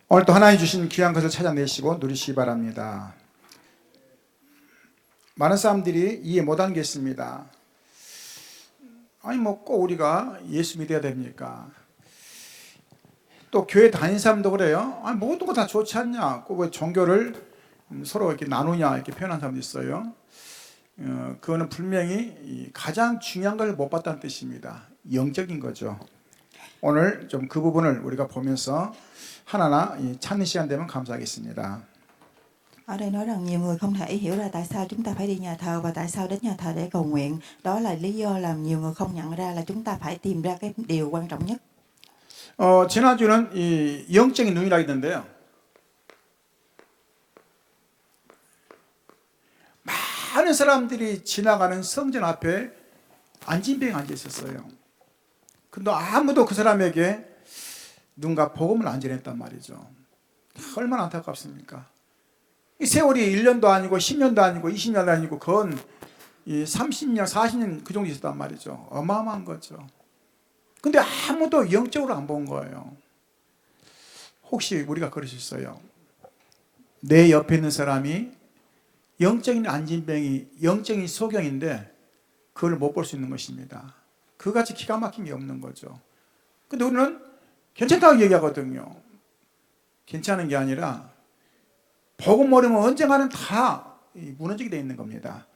오늘 또 하나님 주신 귀한 것을 찾아내시고 누리시기 바랍니다. 많은 사람들이 이해 못한 게 있습니다. 아니 뭐 꼭 우리가 예수 믿어야 됩니까? 또 교회 다니는 사람도 그래요. 아니 모든 거 다 좋지 않냐? 꼭 왜 종교를 서로 이렇게 나누냐 이렇게 표현한 사람도 있어요. 그거는 분명히 가장 중요한 걸 못 봤다는 뜻입니다. 영적인 거죠. 오늘 좀 그 부분을 우리가 보면서 하나하나 찾는 시간 되면 감사하겠습니다. Ở đây nói rằng nhiều người không thể hiểu là tại sao chúng ta phải đi nhà thờ và tại sao đến nhà thờ để cầu nguyện. Đó là lý do làm nhiều người không nhận ra là chúng ta phải tìm ra cái điều quan trọng nhất. 지난주는 이 영적인 눈이라 했는데요. 많은 사람들이 지나가는 성전 앞에 안진병이 앉아 있었어요. 근데 아무도 그 사람에게 누군가 복음을 안 전했단 말이죠. 얼마나 안타깝습니까? 이 세월이 1년도 아니고 10년도 아니고 20년도 아니고 그건 30년, 40년 그 정도 있었단 말이죠. 어마어마한 거죠. 근데 아무도 영적으로 안 본 거예요. 혹시 우리가 그럴 수 있어요? 내 옆에 있는 사람이 영적인 안진병이 영적인 소경인데 그걸 못 볼 수 있는 것입니다. 그같이 기가 막힌 게 없는 거죠. 근데 우리는 괜찮다고 얘기하거든요. 괜찮은 게 아니라 복음 모르면 언젠가는 다 무너지게 돼 있는 겁니다.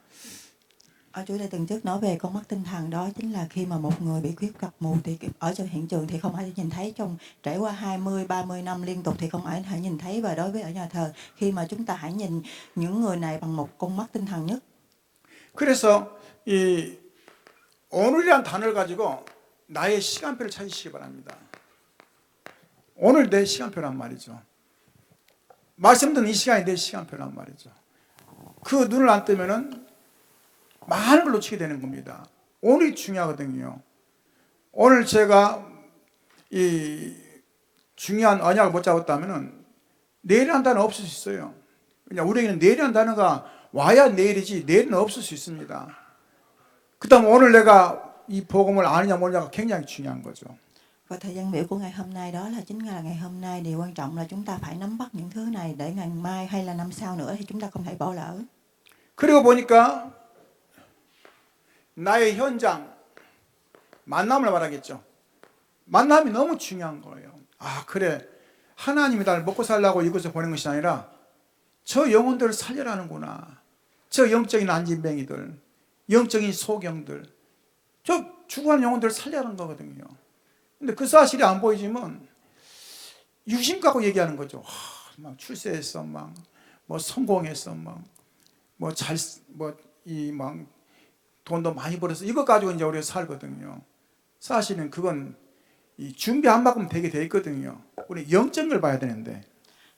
Ở chủ đề tuần trước nói về con mắt tinh thần, đó chính là khi mà một người bị khuyết tật mù thì ở trong hiện trường thì không ai nhìn thấy, trong trải qua 20, 30 năm liên tục thì không ai thể nhìn thấy. Và đối với ở nhà thờ, khi mà chúng ta hãy nhìn những người này bằng một con mắt tinh thần nhất. 그래서 이 오늘이란 단어를 가지고 나의 시간표를 찾으시기 바랍니다. 오늘 내 시간표란 말이죠. 말씀 듣는 이 시간이 내 시간표란 말이죠. 그 눈을 안 뜨면은 많은 걸 놓치게 되는 겁니다. 오늘이 중요하거든요. 오늘 제가 이 중요한 언약을 못 잡았다면은 내일이라는 단어 없을 수 있어요. 그냥 우리에게는 내일이라는 단어가 와야 내일이지 내일은 없을 수 있습니다. 그 다음 오늘 내가 이 복음을 아느냐 모르냐가 굉장히 중요한 거죠. Và thời gian biểu của ngày hôm nay đó là chính là ngày hôm nay. Điều quan trọng là chúng ta phải nắm bắt những thứ này để ngày mai hay là năm sau nữa thì chúng ta không thể bỏ lỡ. 그리고 보니까 나의 현장 만남을 말하겠죠. 만남이 너무 중요한 거예요. 아 그래 하나님이 나를 먹고 살라고 이곳에 보낸 것이 아니라 저 영혼들을 살려라는구나. 저 영적인 안진뱅이들, 영적인 소경들, 저 죽어가는 영혼들을 살려라는 거거든요. 근데 그 사실이 안 보이지만 유심 갖고 얘기하는 거죠. 막 출세했어, 막 뭐 성공했어, 막 돈도 많이 벌어서 이거 가지고 이제 우리가 살거든요. 사실은 그건 준비 한 만큼 되게 돼 있거든요. 우리 영적인 걸 봐야 되는데.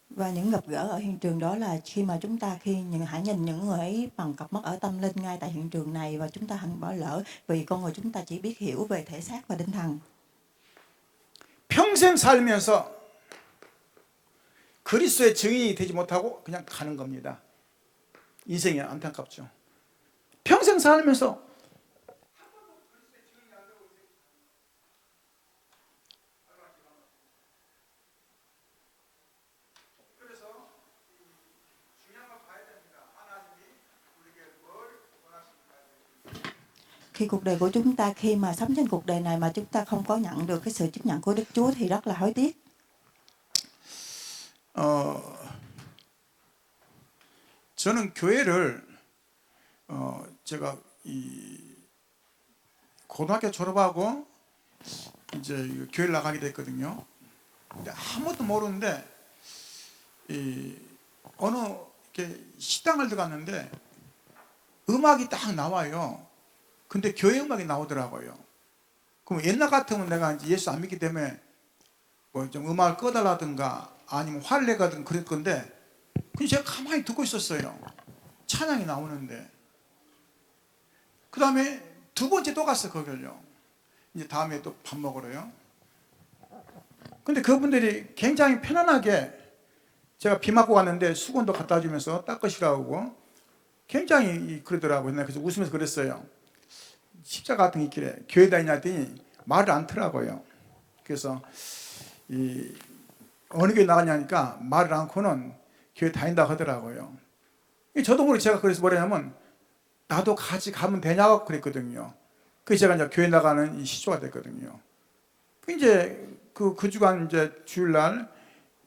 Và những gặp gỡ ở hiện trường đó là khi mà chúng ta hãy nhìn những người ấy bằng cặp mắt ở tâm linh ngay tại hiện trường này, và chúng ta không bỏ lỡ, vì con người chúng ta chỉ biết hiểu về thể xác và tinh thần. 평생 살면서 그리스도의 증인이 되지 못하고 그냥 가는 겁니다. 인생이 안타깝죠. 평생 살면서 Khi cuộc đời của chúng ta, khi mà sống trên cuộc đời này mà chúng ta không có nhận được cái sự chấp nhận của Đức Chúa thì rất là hối tiếc. 저는 교회를 제가 고등학교 졸업하고 이제 교회를 나가게 됐거든요. 근데 아무것도 모르는데 어느 이렇게 식당을 들어갔는데 음악이 딱 나와요. 근데 교회 음악이 나오더라고요. 그럼 옛날 같으면 내가 이제 예수 안 믿기 때문에 뭐 좀 음악을 꺼달라든가 아니면 화를 내거든 그럴 건데 그냥 제가 가만히 듣고 있었어요. 찬양이 나오는데. 그 다음에 두 번째 또 갔어, 거길요. 이제 다음에 또 밥 먹으러요. 근데 그분들이 굉장히 편안하게 제가 비 맞고 갔는데 수건도 갖다 주면서 닦으시라고 굉장히 그러더라고요. 그래서 웃으면서 그랬어요. 십자가 같은 게 있길래 교회 다니냐 했더니 말을 안 트라고요. 그래서 어느 교회 나갔냐니까 말을 않고는 교회 다닌다고 하더라고요. 저도 모르게 제가 그래서 뭐냐면 나도 같이 가면 되냐고 그랬거든요. 그래서 제가 이제 교회 나가는 이 시초가 됐거든요. 이제 그 주간 이제 주일날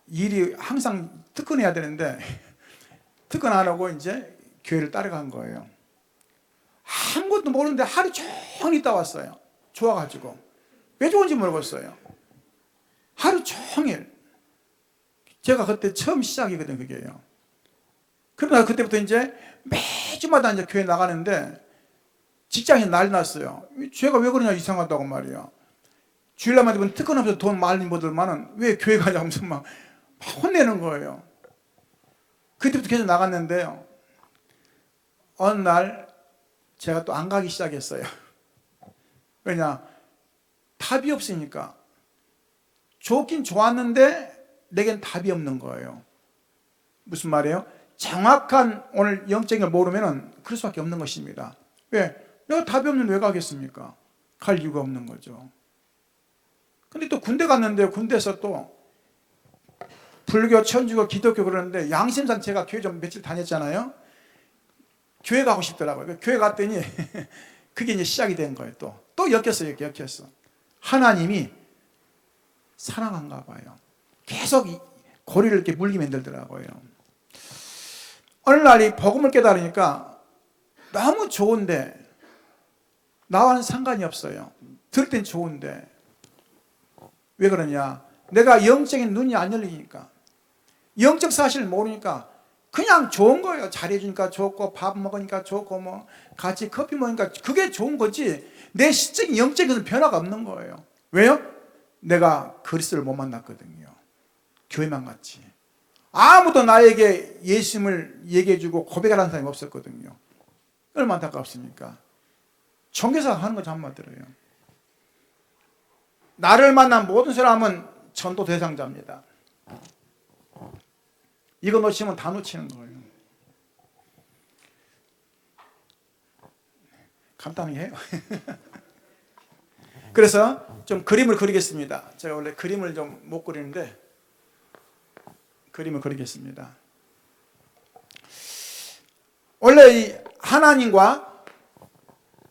일이 항상 특근해야 되는데 특근 안 하고 이제 교회를 따라간 거예요. 아무것도 모르는데 하루 종일 있다 왔어요. 좋아가지고. 왜 좋은지 모르겠어요. 하루 종일. 제가 그때 처음 시작이거든요, 그게요. 그러다 그때부터 이제 매주마다 이제 교회 나가는데 직장에 난리 났어요. 제가 왜 그러냐 이상하다고 말이야. 주일날만 되면 특권 없어서 돈 많이 못 들만은 왜 교회 가냐고 하면서 막 혼내는 거예요. 그때부터 계속 나갔는데요. 어느 날 제가 또 안 가기 시작했어요. 왜냐? 답이 없으니까. 좋긴 좋았는데 내겐 답이 없는 거예요. 무슨 말이에요? 정확한 오늘 영적인 걸 모르면 그럴 수밖에 없는 것입니다. 왜? 내가 답이 없는데 왜 가겠습니까? 갈 이유가 없는 거죠. 근데 또 군대 갔는데 군대에서 또 불교, 천주교, 기독교 그러는데 양심상 제가 교회 좀 며칠 다녔잖아요. 교회 가고 싶더라고요. 교회 갔더니 그게 이제 시작이 된 거예요. 또 엮였어요. 엮였어. 하나님이 사랑한가 봐요. 계속 고리를 이렇게 물게 만들더라고요. 어느 날이 복음을 깨달으니까 너무 좋은데 나와는 상관이 없어요. 들을 땐 좋은데 왜 그러냐? 내가 영적인 눈이 안 열리니까 영적 사실을 모르니까 그냥 좋은 거예요. 잘해주니까 좋고 밥 먹으니까 좋고 뭐 같이 커피 먹으니까 그게 좋은 거지 내 시적인 영적인 것은 변화가 없는 거예요. 왜요? 내가 그리스도를 못 만났거든요. 교회만 갔지. 아무도 나에게 예수님을 얘기해주고 고백하는 사람이 없었거든요. 얼마나 안타깝습니까? 종교사 하는 거 잘못 들어요. 나를 만난 모든 사람은 전도 대상자입니다. 이거 놓치면 다 놓치는 거예요. 간단하게 해요. 그래서 좀 그림을 그리겠습니다. 제가 원래 그림을 좀 못 그리는데 그림을 그리겠습니다. 원래 이 하나님과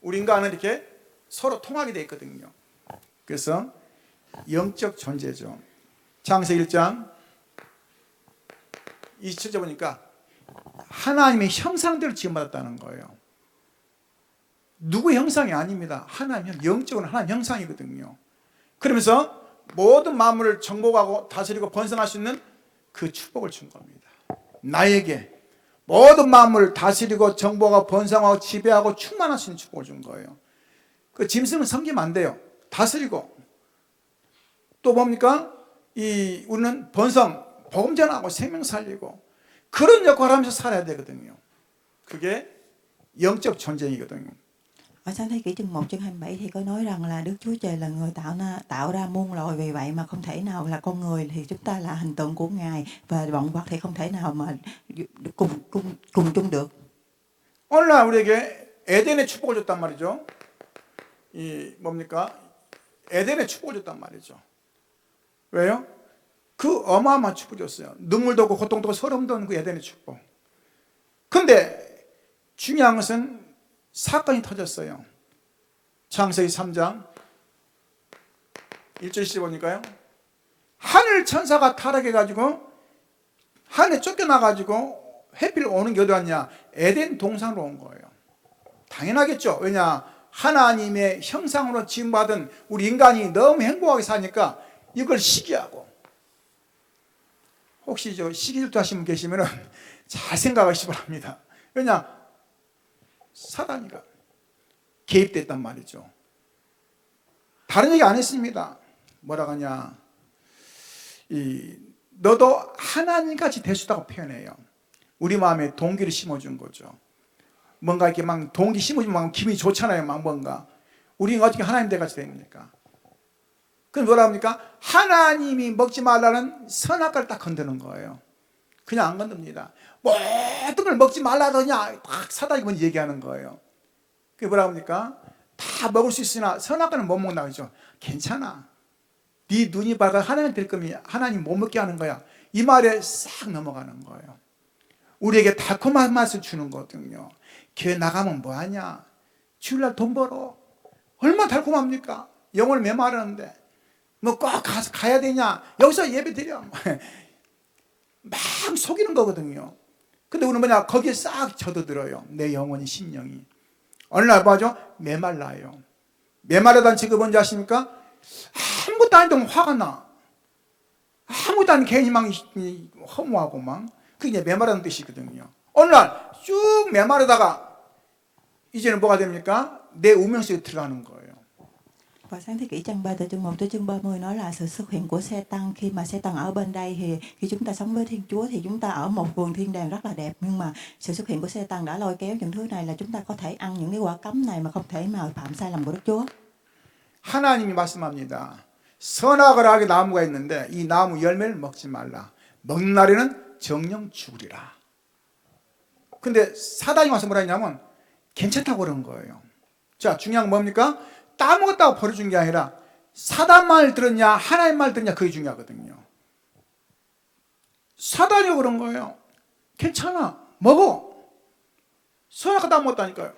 우리 인간은 이렇게 서로 통하게 되어 있거든요. 그래서 영적 존재죠. 창세기 1장 27절 보니까 하나님의 형상대로 지음받았다는 거예요. 누구의 형상이 아닙니다. 하나님, 영적으로 하나님 형상이거든요. 그러면서 모든 만물을 정복하고 다스리고 번성할 수 있는 그 축복을 준 겁니다. 나에게 모든 만물을 다스리고 정복하고 번성하고 지배하고 충만할 수 있는 축복을 준 거예요. 그 짐승은 섬기면 안 돼요. 다스리고 또 뭡니까? 우리는 번성, 복음 전하고 생명 살리고 그런 역할을 하면서 살아야 되거든요. 그게 영적 존재이거든요. Ở sáng thế kỷ chương 1 chương 27 thì có nói rằng là Đức Chúa Trời là người tạo ra muôn loài, vì vậy mà không thể nào là con người thì chúng ta là hình tượng của Ngài, và vạn vật thì không thể nào mà cùng chung được. 오늘날 우리에게 에덴의 축복을 줬단 말이죠. 뭡니까? 에덴의 축복을 줬단 말이죠. 왜요? 그 어마어마한 축복을 줬어요. 눈물도 없고 고통도 없고 서름도 없는 그 에덴의 축복. 근데 중요한 것은 사건이 터졌어요. 창세기 3장 1절씩 보니까요. 하늘 천사가 타락해가지고 하늘에 쫓겨나가지고 해필 오는 게 어디 왔냐? 에덴 동산으로 온 거예요. 당연하겠죠. 왜냐? 하나님의 형상으로 지음받은 우리 인간이 너무 행복하게 사니까 이걸 시기하고, 혹시 저 시기 질투하시는 분 계시면 잘 생각하시기 바랍니다. 왜냐? 사단이가 개입됐단 말이죠. 다른 얘기 안 했습니다. 뭐라고 하냐? 너도 하나님같이 될 수 있다고 표현해요. 우리 마음에 동기를 심어준 거죠. 뭔가 이렇게 막 동기 심어주면 막 기분이 좋잖아요. 막 뭔가. 우리가 어떻게 하나님 대같이 됩니까? 그럼 뭐라 합니까? 하나님이 먹지 말라는 선악과를 딱 건드는 거예요. 그냥 안 건듭니다. 모든 걸 먹지 말라더냐 딱 사단이 먼저 얘기하는 거예요. 그게 뭐라 합니까? 다 먹을 수 있으나 선악과는 못 먹는다고 하죠. 괜찮아. 네 눈이 밝아 하나님 될 거면 하나님 못 먹게 하는 거야. 이 말에 싹 넘어가는 거예요. 우리에게 달콤한 맛을 주는 거거든요. 교회 나가면 뭐하냐? 주일날 돈 벌어. 얼마나 달콤합니까? 영혼을 메마르는데 뭐 꼭 가야 되냐? 여기서 예배 드려. 막 속이는 거거든요. 근데 우리는 뭐냐? 거기에 싹 젖어들어요. 내 영혼이, 심령이. 어느 날 뭐하죠? 메말라요. 메마르다는 직업은 뭔지 아십니까? 아무것도 아닌데 화가 나. 아무것도 아닌 괜히 막 허무하고 막. 그게 이제 메마르다는 뜻이거든요. 어느 날 쭉 메마르다가 이제는 뭐가 됩니까? 내 운명 속에 들어가는 거예요. Và sáng thế kỷ trang 3 từ chương 1 tới chương 30 nói là sự xuất hiện của Satan. Khi mà Satan ở bên đây thì khi chúng ta sống với Thiên Chúa thì chúng ta ở một vườn thiên đàng rất là đẹp, nhưng mà sự xuất hiện của Satan đã lôi kéo những thứ này là chúng ta có thể ăn những cái quả cấm này mà không thể mà phạm sai lầm của Đức Chúa. 하나님이 말씀합니다. 선악을 하게 나무가 있는데 이 나무 열매를 먹지 말라. 먹는 날에는 정령 죽으리라. 근데 사단이 와서 뭐라 했냐면 괜찮다고 그런 거예요. 자, 중요한 건 뭡니까? 따먹었다고 버려준 게 아니라 사단 말 들었냐 하나님 말 들었냐 그게 중요하거든요. 사단이 그런 거예요. 괜찮아, 먹어. 선악과 따먹었다니까요.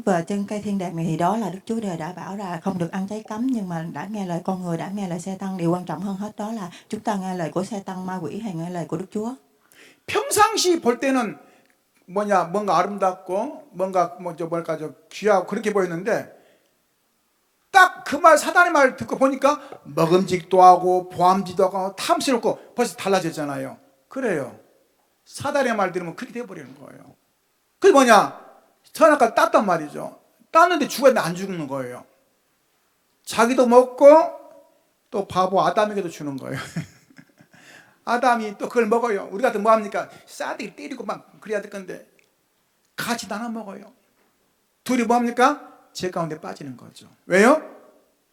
Và trên cây thiên đàng này thì đó là Đức Chúa Trời đã bảo là không được ăn trái cấm, nhưng mà đã nghe lời con người, đã nghe lời Satan. Điều quan trọng hơn hết đó là chúng ta nghe lời của Satan, ma quỷ, hay nghe lời của Đức Chúa. 평상시 볼 때는 뭔가 아름답고 뭔가 귀하고 그렇게 보였는데 딱 그 말 사단의 말을 듣고 보니까 먹음직도 하고 보암지도 하고 탐스럽고 벌써 달라졌잖아요. 그래요. 사단의 말 들으면 그렇게 돼버리는 거예요. 그게 선악과를 땄단 말이죠. 땄는데 죽었는데 안 죽는 거예요. 자기도 먹고 또 바보 아담에게도 주는 거예요. 아담이 또 그걸 먹어요. 우리 같은 뭐합니까? 싸대기 때리고 막 그래야 될 건데 같이 나눠 먹어요. 둘이 뭐합니까? 죄 가운데 빠지는 거죠. 왜요?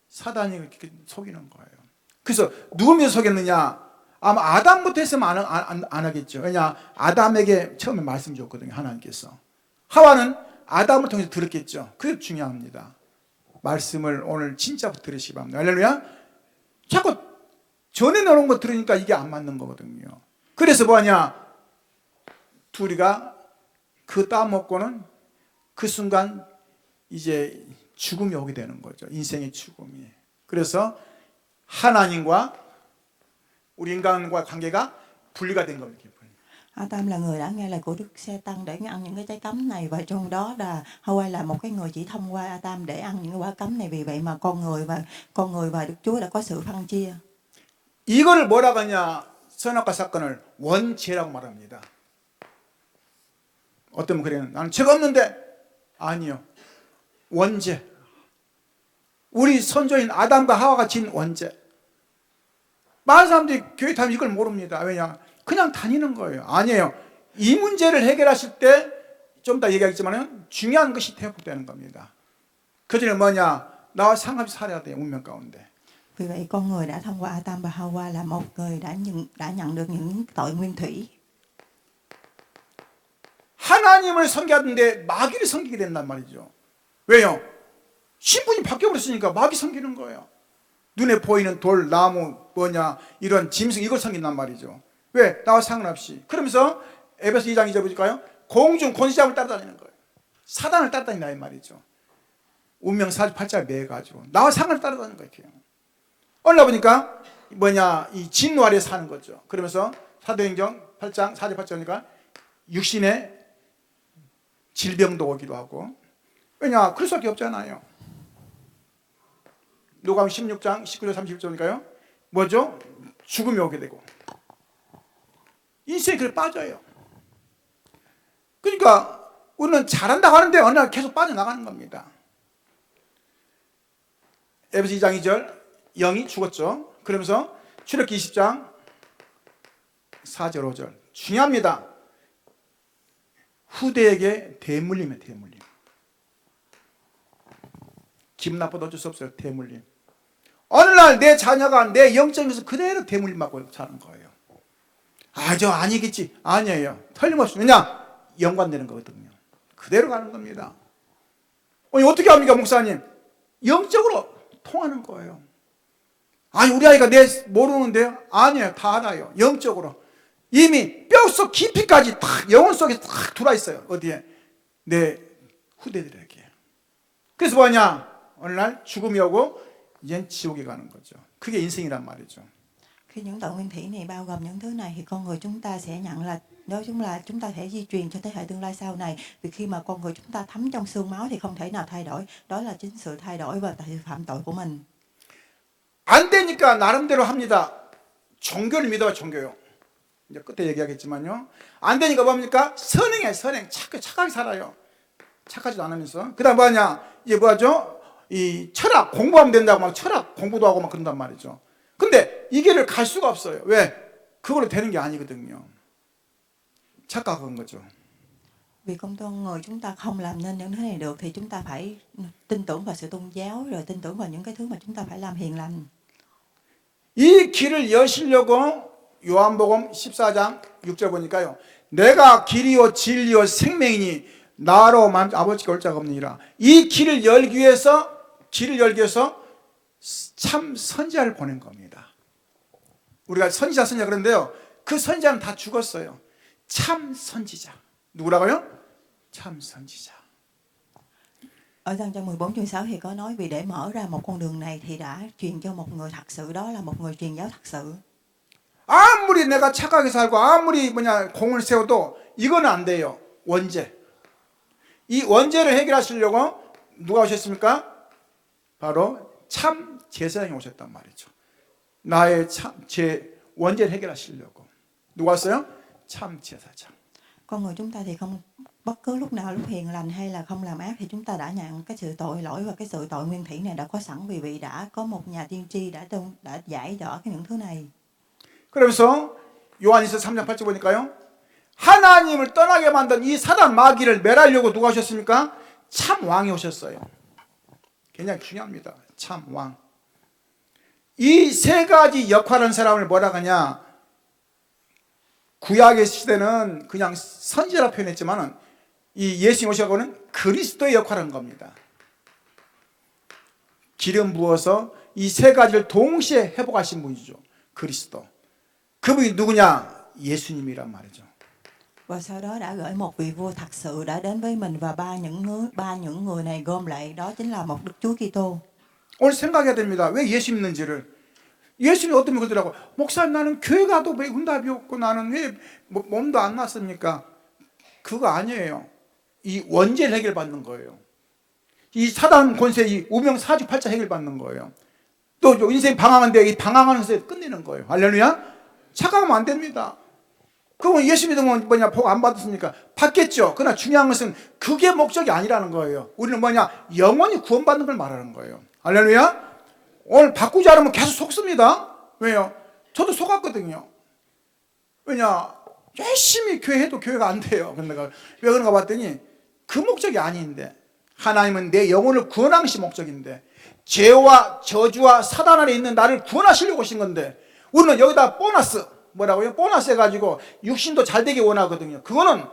사단이 이렇게 속이는 거예요. 그래서 누구 믿어 속였느냐? 아마 아담부터 했으면 안 하겠죠. 왜냐? 아담에게 처음에 말씀 줬거든요. 하나님께서. 하와는 아담을 통해서 들었겠죠. 그게 중요합니다. 말씀을 오늘 진짜 들으시기 바랍니다. 할렐루야. 자꾸 전에 나온 거 들으니까 이게 안 맞는 거거든요. 그래서 뭐하냐? 둘이가 그 따먹고는 그 순간 이제 죽음이 오게 되는 거죠. 인생의 죽음이. 그래서 하나님과 우리 인간과 관계가 분리가 된 겁니다. Adam là người đã nghe lời của Đức Satan để ăn những cái trái cấm này, và trong đó là Hawa là một cái người chỉ thông qua Adam để ăn những cái quả cấm này. Vì vậy mà con người và Đức Chúa đã có sự phân chia. 이거를 뭐라고 하냐? 선악과 사건을 원죄라고 말합니다. 어떤 분 그래요. 나는 죄가 없는데. 아니요. 원죄. 우리 선조인 아담과 하와가 진 원죄. 많은 사람들이 교회 다니면 이걸 모릅니다. 왜냐? 그냥 다니는 거예요. 아니에요. 이 문제를 해결하실 때 좀 더 얘기하겠지만 중요한 것이 회복되는 겁니다. 그 전에 뭐냐? 나와 상관없이 살아야 돼요. 운명 가운데. Vì vậy con người đã thông qua Adam và Hawa là một người đã nhận được những tội nguyên thủy. 하나님을 섬기는데 마귀를 섬기게 된단 말이죠. 왜요? 신분이 바뀌어버렸으니까 마귀 섬기는 거예요. 눈에 보이는 돌, 나무, 이런 짐승 이걸 섬긴단 말이죠. 왜? 나와 상관없이. 그러면서 에베소 2장 2절 보실까요? 공중 권세자를 따라다니는 거예요. 사단을 따라다닌다 이 말이죠. 운명 48자를 매가지고 나와 상관을 따라다니는 거예요. 어느 날 보니까 이 진노 아래 사는 거죠. 그러면서 사도행전 8장 4절 8절이니까 육신의 질병도 오기도 하고. 왜냐? 그럴 수밖에 없잖아요. 누가복음 16장 19절 31절이니까요. 뭐죠? 죽음이 오게 되고. 인생이 그래 빠져요. 그러니까 우리는 잘한다고 하는데 어느 날 계속 빠져나가는 겁니다. 에베소 2장 2절 영이 죽었죠. 그러면서 출애굽기 20장 4절 5절 중요합니다. 후대에게 대물림이에요. 대물림. 기분 나빠도 어쩔 수 없어요. 대물림. 어느 날 내 자녀가 내 영적에서 그대로 대물림 맞고 사는 거예요. 저 아니겠지. 아니에요. 틀림없이. 왜냐? 연관되는 거거든요. 그대로 가는 겁니다. 어떻게 합니까 목사님? 영적으로 통하는 거예요. 아니 우리 아이가 내 모르는데요? 아니에요. 다 알아요. 영적으로. 이미 뼛속 깊이까지 딱 영혼 속에 딱 들어와 있어요. 어디에? 내 후대들에게. 그래서 뭐냐? 어느 날 죽음이 오고 이젠 지옥에 가는 거죠. 그게 인생이란 말이죠. Khi những tội nguyên thủy này bao gồm những thứ này thì con người chúng ta sẽ nhận là nói chung là chúng ta thể di truyền cho thế hệ tương lai sau này. Vì khi mà con người chúng ta thấm trong xương máu thì không thể nào thay đổi. Đó là chính sự thay đổi và sự phạm tội của mình. 안 되니까 나름대로 합니다. 종교를 믿어요, 종교요. 이제 끝에 얘기하겠지만요. 안 되니까 뭡니까? 선행해, 선행. 착하게 살아요. 착하지도 않으면서. 그 다음 뭐하냐? 이제 뭐하죠? 이 철학, 공부하면 된다고 막 철학 공부도 하고 막 그런단 말이죠. 근데 이 길을 갈 수가 없어요. 왜? 그걸로 되는 게 아니거든요. 착각한 거죠. Vì con người chúng ta không làm nên những thứ này được thì chúng ta phải tin tưởng vào sự tôn giáo rồi tin tưởng vào những cái thứ mà chúng ta phải làm hiền lành. 이 길을 여시려고 요한복음 14장 6절 보니까요. 내가 길이요 진리요 생명이니 나로 아버지께 올 자가 없느니라. 이 길을 열기 위해서 참 선지자를 보낸 겁니다. 우리가 선지자 그런데요. 그 선지자는 다 죽었어요. 참 선지자. 누구라고요? 참 선지자. Ở Giăng trong 14 chương 6 thì có nói vì để mở ra một con đường này thì đã truyền cho một người thật sự, đó là một người truyền giáo thật sự. 아무리 내가 착하게 살고 아무리 공을 세워도 이건 안 돼요. 원죄. 이 원죄를 해결하시려고 누가 오셨습니까? 바로 참 제사장이 오셨단 말이죠. 나의 제 원죄를 해결하시려고. 누가 왔어요? 참 제사장. Con người chúng ta thì không bất cứ lúc nào lúc hiền lành hay là không làm ác thì chúng ta đã nhận cái sự tội lỗi và cái sự tội nguyên thủy này đã có sẵn vì vị đã có một nhà tiên tri đã giải rõ những thứ này. 그러면서 요한일서 3장 8절 보니까요. 하나님을 떠나게 만든 이 사단 마귀를 멸하려고 누가 오셨습니까? 참 왕이 오셨어요. 굉장히 중요합니다. 참 왕. 이 세 가지 역할하는 사람을 뭐라 하냐? 구약의 시대는 그냥 선지자라 표현했지만은 이 예수님 오셔서는 그리스도의 역할을 한 겁니다. 기름 부어서 이 세 가지를 동시에 회복하신 분이죠. 그리스도. 그분이 누구냐? 예수님이란 말이죠. Và sau đó đã gửi một vị vua thật sự đã đến với mình và ba những người này gom lại đó chính là một Đức Chúa Kitô. 오늘 생각해야 됩니다. 왜 예수 믿는지를. 예수님이 어떤 분이 그러더라고요. 목사님 나는 교회 가도 왜 응답이 없고 나는 왜 몸도 안 났습니까? 그거 아니에요. 이 원죄를 해결받는 거예요. 이 사단 권세 이 우명 사주팔자 해결받는 거예요. 또 인생 방황한데 이 방황하는 것에 끝내는 거예요. 할렐루야. 착각하면 안 됩니다. 그러면 예수 믿으면 복 안 받았습니까? 받겠죠. 그러나 중요한 것은 그게 목적이 아니라는 거예요. 우리는 영원히 구원받는 걸 말하는 거예요. 할렐루야. 오늘 바꾸지 않으면 계속 속습니다. 왜요? 저도 속았거든요. 왜냐? 열심히 교회해도 교회가 안 돼요. 왜 그런가 봤더니 그 목적이 아닌데 하나님은 내 영혼을 구원하는 것이 목적인데 죄와 저주와 사단 아래 있는 나를 구원하시려고 오신 건데 우리는 여기다 보너스 뭐라고요? 보너스 해가지고 육신도 잘 되게 원하거든요. 그거는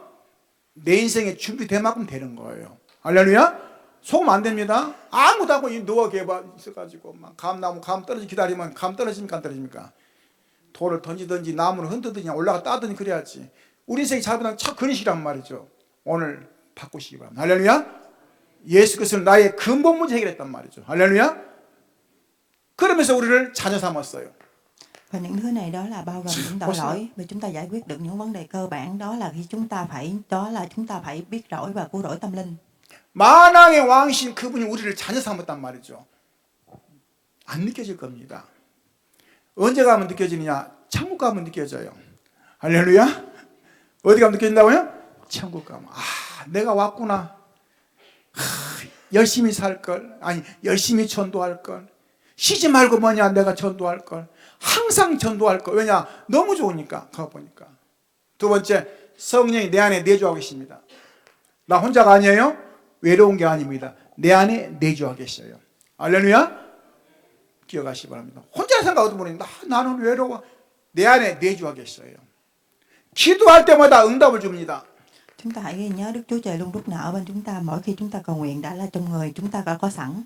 내 인생에 준비된 만큼 되는 거예요. 할렐루야. 속으면 안 됩니다. 아무도 하고 누워 있어가지고 막 감 떨어지 기다리면 감 떨어집니까 안 떨어집니까? 돌을 던지든지 나무를 흔들든지 올라가 따든지 그래야지. 우리 인생이 잘못하면 참 그릇이란 말이죠. 오늘 바꾸시기 바랍니다. 할렐루야. 예수 그리스도는 나의 근본 문제 해결했단 말이죠. 할렐루야. 그러면서 우리를 자녀 삼았어요. Và những thứ này đó là bao gồm những tội lỗi và chúng ta giải quyết được những vấn đề cơ bản đó là khi chúng ta phải biết lỗi và cứu rỗi tâm linh. 만왕의 왕이신 그분이 우리를 자녀 삼았단 말이죠. 안 느껴질 겁니다. 언제 가면 느껴지느냐? 천국 가면 느껴져요. 할렐루야. 어디 가면 느껴진다고요? 천국 가면. 내가 왔구나. 열심히 살 걸. 아니 열심히 전도할 걸. 쉬지 말고 내가 전도할 걸. 항상 전도할 걸. 왜냐? 너무 좋으니까 가보니까. 두 번째, 성령이 내 안에 내주하고 계십니다. 나 혼자가 아니에요. 외로운 게 아닙니다. 내 안에 내주하고 계셔요. 할렐루야. 기억하시기 바랍니다. 혼자 생각하도 모르니 나는 외로워. 내 안에 내주하고 계셔요. 기도할 때마다 응답을 줍니다. Chúng ta hãy ghi nhớ Đức Chúa Trời luôn lúc nào ở bên chúng ta mỗi khi chúng ta cầu nguyện đã là trong người chúng ta đã có sẵn.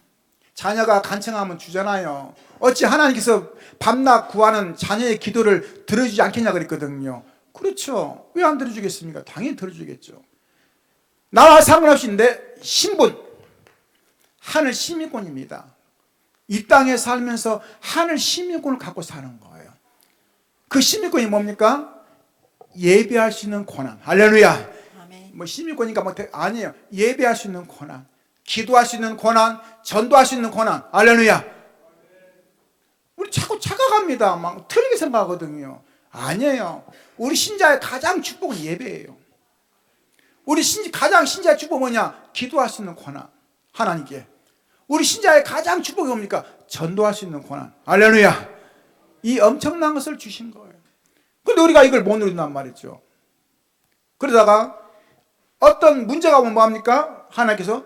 자녀가 간청하면 주잖아요. 어찌 하나님께서 밤낮 구하는 자녀의 기도를 들어주지 않겠냐 그랬거든요. 그렇죠. 왜 안 들어주겠습니까? 당연히 들어주겠죠. 나와 상관없이 내 신분, 하늘 시민권입니다. 이 땅에 살면서 하늘 시민권을 갖고 사는 거예요. 그 시민권이 뭡니까? 예배할 수 있는 권한. 할렐루야. 아멘. 뭐 시민권이니까 뭐 아니에요. 예배할 수 있는 권한, 기도할 수 있는 권한, 전도할 수 있는 권한. 할렐루야. 우리 자꾸 착각합니다. 막 틀리게 생각하거든요. 아니에요. 우리 신자의 가장 축복은 예배예요. 우리 가장 신자의 축복은 뭐냐? 기도할 수 있는 권한. 하나님께. 우리 신자의 가장 축복이 뭡니까? 전도할 수 있는 권한. 할렐루야. 이 엄청난 것을 주신 거예요. 근데 우리가 이걸 못 누린단 말이죠. 그러다가 어떤 문제가 오면 뭐합니까? 하나님께서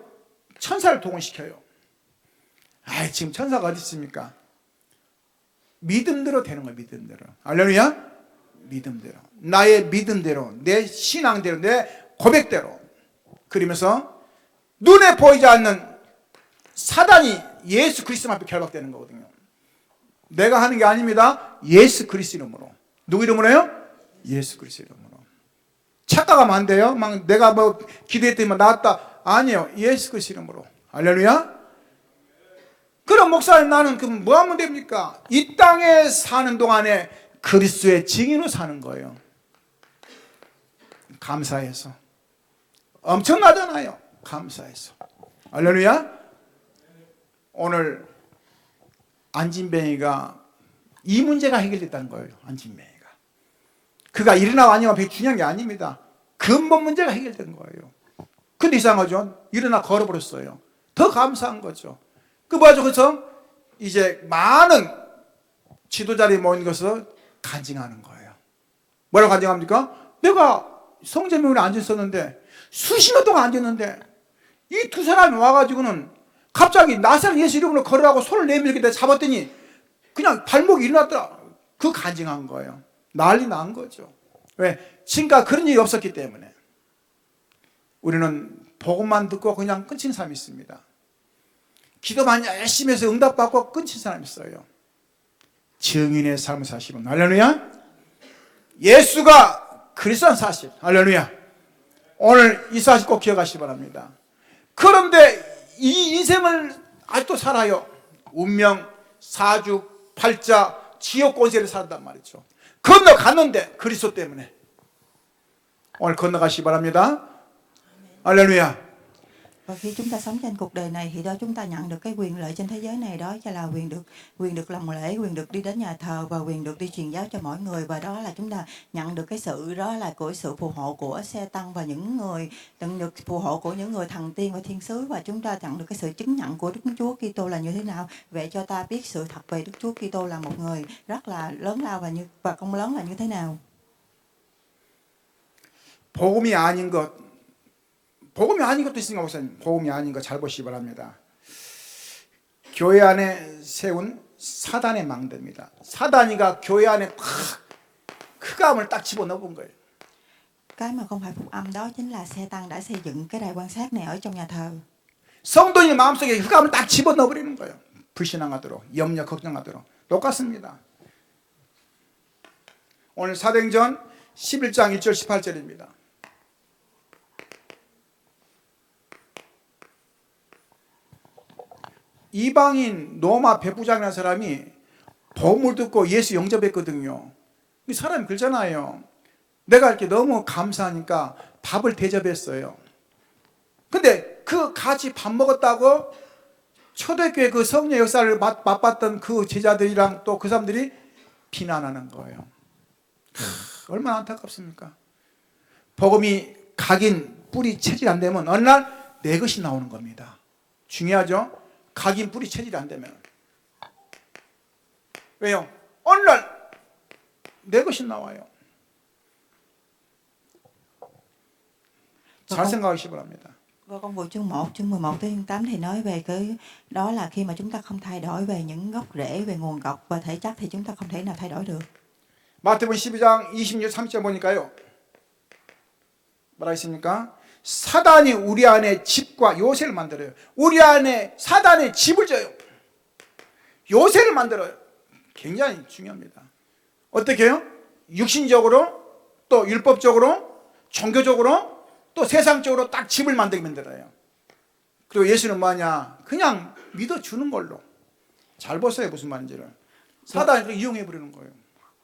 천사를 동원시켜요. 지금 천사가 어디 있습니까? 믿음대로 되는 거예요. 믿음대로. 할렐루야. 믿음대로. 나의 믿음대로, 내 신앙대로, 내 고백대로. 그러면서 눈에 보이지 않는 사단이 예수 그리스도 앞에 결박되는 거거든요. 내가 하는 게 아닙니다. 예수 그리스도 이름으로. 누구 이름으로요? 예수 그리스도 이름으로. 착각하면 안 돼요. 막 내가 뭐 기도했더니 나왔다. 아니에요. 예수 그리스도 이름으로. 할렐루야. 그럼 목사님, 나는 그럼 뭐 하면 됩니까? 이 땅에 사는 동안에 그리스도의 증인으로 사는 거예요. 감사해서. 엄청나잖아요. 감사해서. 할렐루야. 오늘 안진뱅이가 이 문제가 해결됐다는 거예요. 안진뱅이가. 그가 일어나고 아니면 되게 중요한 게 아닙니다. 근본 문제가 해결된 거예요. 근데 이상하죠. 일어나 걸어버렸어요. 더 감사한 거죠. 그래서 이제 많은 지도자들이 모인 것을 간증하는 거예요. 뭐라고 간증합니까? 내가 성전명에 앉았었는데 수십 년 동안 앉았는데 이 두 사람이 와가지고는 갑자기 나사렛 예수 이름으로 걸으라고 손을 내밀게 내가 잡았더니 그냥 발목이 일어났더라. 그 간증한 거예요. 난리 난 거죠. 왜? 지금까지 그런 일이 없었기 때문에. 우리는 복음만 듣고 그냥 끊친 사람이 있습니다. 기도만 열심히 해서 응답받고 끊친 사람이 있어요. 증인의 삶을 사시면. 할렐루야. 예수가 그리스도라는 사실. 할렐루야. 오늘 이 사실 꼭 기억하시기 바랍니다. 그런데 이 인생을 아직도 살아요. 운명, 사죽, 팔자, 지옥 권세를 살았단 말이죠. 건너갔는데 그리스도 때문에. 오늘 건너가시기 바랍니다. 할렐루야. Và khi chúng ta sống trên cuộc đời này thì đó chúng ta nhận được cái quyền lợi trên thế giới này, đó cho là quyền được làm lễ, quyền được đi đến nhà thờ và quyền được đi truyền giáo cho mọi người, và đó là chúng ta nhận được cái sự đó là của sự phù hộ của xe tăng và những người nhận được phù hộ của những người thần tiên và thiên sứ, và chúng ta nhận được cái sự chứng nhận của Đức Chúa Kitô là như thế nào. Vậy cho ta biết sự thật về Đức Chúa Kitô là một người rất là lớn lao và công lớn là như thế nào. 복음이 아닌 것. 복음이 아닌 것도 있으니까 목사님, 복음이 아닌 거 잘 보시기 바랍니다. 교회 안에 세운 사단의 망대입니다. 사단이가 교회 안에 탁 흑암을 딱 집어넣어 본 거예요. Cái mà không phải phúc âm đó chính là Satan đã xây dựng cái đài quan sát này ở trong nhà thờ. 성도님 마음속에 흑암을 딱 집어넣어 버리는 거예요. 불신앙하도록, 염려, 걱정하도록. 똑같습니다. 오늘 사도행전 11장 1절 18절입니다. 이방인 로마 백부장이라는 사람이 복음을 듣고 예수 영접했거든요. 이 사람이 그러잖아요. 내가 이렇게 너무 감사하니까 밥을 대접했어요. 근데 그 같이 밥 먹었다고 초대교회 그 성령 역사를 맛봤던 그 제자들이랑 또 그 사람들이 비난하는 거예요. 얼마나 안타깝습니까? 복음이 각인 뿌리 체질 안 되면 어느 날 내 것이 나오는 겁니다. 중요하죠? 각인 뿌리 체질이 안 되면. 왜요? 어느 날 내 것이 나와요. 잘 생각하시기 바랍니다. Và công vụ chương 1, chương 11 tới chương 8 thì nói về cái đó là khi mà chúng ta không thay đổi về những gốc rễ, về nguồn gốc và thể chất thì chúng ta không thể nào thay đổi được. 마태복음 12장 26, 30절 보니까요. 뭐라 했습니까? 사단이 우리 안에 집과 요새를 만들어요. 우리 안에 사단의 집을 져요. 요새를 만들어요. 굉장히 중요합니다. 어떻게 해요? 육신적으로, 또 율법적으로, 종교적으로, 또 세상적으로 딱 집을 만들게 만들어요. 그리고 예수는 뭐냐? 그냥 믿어주는 걸로. 잘 보세요, 무슨 말인지를. 사단이 이용해 버리는 거예요.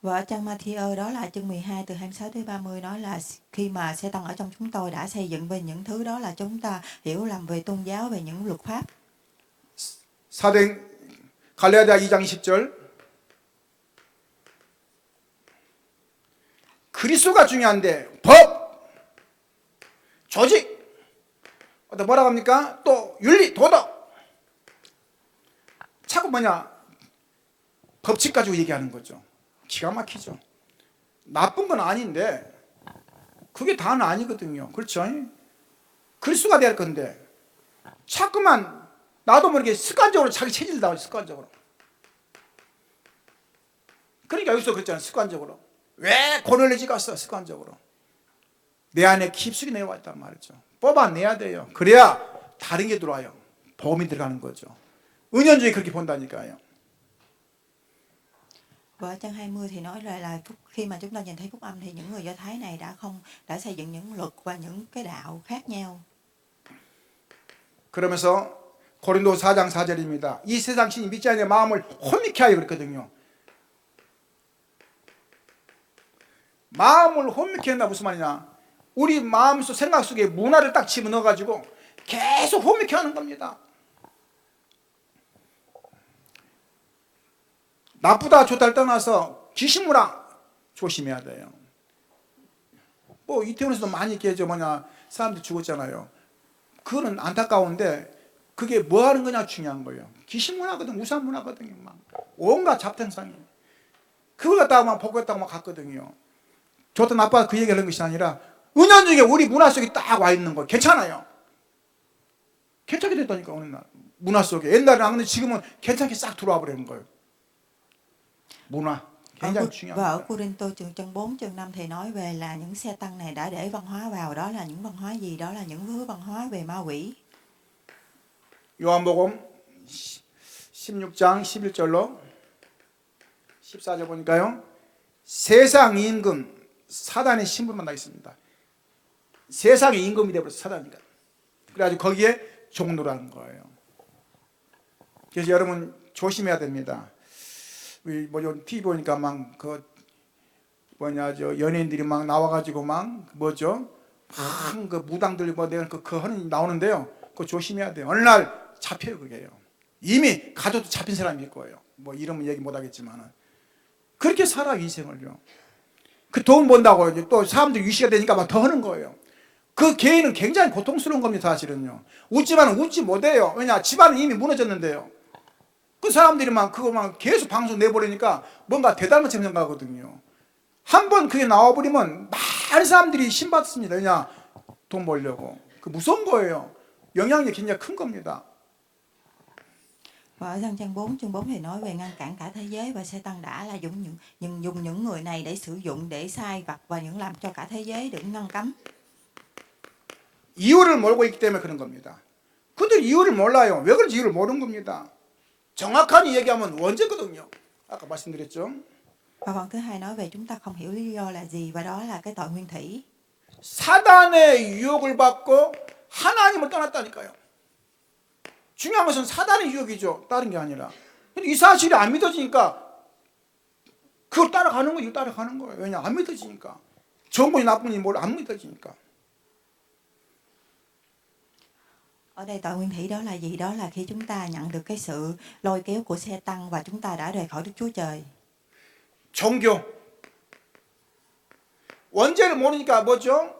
Và ở trang Ma-thi-ơ đó là chương 12 từ 26 tới 30 nói là khi mà Sê-tăng ở trong chúng tôi đã xây dựng về những thứ đó là chúng ta hiểu lầm về tôn giáo, về những luật pháp. 사도행 갈라디아 2장 20절. 그리스도가 중요한데 법, 조직, 또 뭐라고 합니까? 또 윤리, 도덕. 자꾸 뭐냐? 법칙 가지고 얘기하는 거죠. 기가 막히죠. 나쁜 건 아닌데 그게 다는 아니거든요. 그렇죠? 그리스도가 될 건데 자꾸만 나도 모르게 습관적으로 자기 체질을 나오죠. 습관적으로. 그러니까 여기서 그랬잖아요. 습관적으로. 왜 고넬료지가 왔어? 습관적으로. 내 안에 깊숙이 내려와 있단 말이죠. 뽑아내야 돼요. 그래야 다른 게 들어와요. 보험이 들어가는 거죠. 은연중에 그렇게 본다니까요. Và ở trang 20 thì nói là khi mà chúng ta nhìn thấy phúc âm thì những người Do Thái này đã xây dựng những luật và những cái đạo khác nhau. 그러면서 고린도 4장 4절입니다. 이 세상 신이 믿지 않는 마음을 혼미케 하여 그랬거든요. 마음을 혼미케 한다 무슨 말이냐? 우리 마음속 생각 속에 문화를 딱 집어넣어 가지고 계속 혼미케 하는 겁니다. 나쁘다 좋다를 떠나서 귀신문화 조심해야 돼요. 뭐 이태원에서도 많이 있겠죠. 뭐냐 사람들 죽었잖아요. 그거는 안타까운데 그게 뭐 하는 거냐 중요한 거예요. 귀신문화거든, 우상문화거든요. 막 온갖 잡생상이. 그걸 갖다가 막 복구했다고 막 갔거든요. 좋다 나쁘다 그 얘기하는 것이 아니라 은연중에 우리 문화 속에 딱 와 있는 거 괜찮아요. 괜찮게 됐다니까 어느 날 문화 속에. 옛날에는 안 그런데 지금은 괜찮게 싹 들어와 버리는 거예요. 문화 굉장히 중요합니다. Và ở Cô-rinh-tô chương 4 chương 5 thì nói về là những xe tăng này đã để văn hóa vào, đó là những văn hóa gì? Đó là những thứ văn hóa về ma quỷ. 요한복음 16장 11절로 14절 보니까요. 세상 임금 사단의 신분만 나 있습니다. 세상의 임금이 되어버려서 사단이니까. 그래가지고 거기에 종노라는 거예요. 그래서 여러분 조심해야 됩니다. 우리 뭐 TV 보니까 막 그 뭐냐 저 연예인들이 막 나와가지고 막 뭐죠? 그 무당들 뭐 내가 그 하는 나오는데요. 그거 조심해야 돼요. 어느 날 잡혀요 그게요. 이미 가족도 잡힌 사람이 있을 거예요. 뭐 이름은 얘기 못 하겠지만은 그렇게 살아 인생을요. 그 돈 번다고 이제 또 사람들 유시가 되니까 막 더 하는 거예요. 그 개인은 굉장히 고통스러운 겁니다 사실은요. 웃지만 웃지 못해요. 왜냐 집안은 이미 무너졌는데요. 그 사람들이 막 그거 막 계속 방송 내버리니까 뭔가 대단한 것처럼 생각하거든요. 한번 그게 나와버리면 많은 사람들이 신받습니다. 왜냐 돈 벌려고. 그 무서운 거예요. 영향력이 굉장히 큰 겁니다. Và ở trang 4 chương 4 thì nói về ngăn cản cả thế giới, và Sê-tăng đã là dùng những người này để sử dụng để sai vặt và những làm cho cả thế giới được ngăn cấm. 이유를 모르고 있기 때문에 그런 겁니다. 근데 이유를 몰라요. 왜 그런지 이유를 모르는 겁니다. 정확하게 얘기하면 원죄거든요. 아까 말씀드렸죠. Và phần thứ hai nói về chúng ta không hiểu lý do là gì, và đó là cái tội nguyên thủy. 사단의 유혹을 받고 하나님을 떠났다니까요. 중요한 것은 사단의 유혹이죠. 다른 게 아니라. 근데 이 사실이 안 믿어지니까 그걸 따라가는 거예요. 따라가는 거예요. 왜냐 안 믿어지니까. 좋은 건지 나쁜 건지 뭘 안 믿어지니까. Ở đây tội nguyên thủy đó là gì? Đó là khi chúng ta nhận được cái sự lôi kéo của Sê-tăng và chúng ta đã rời khỏi Đức Chúa Trời. 종교. 원죄를 모르니까 뭐죠?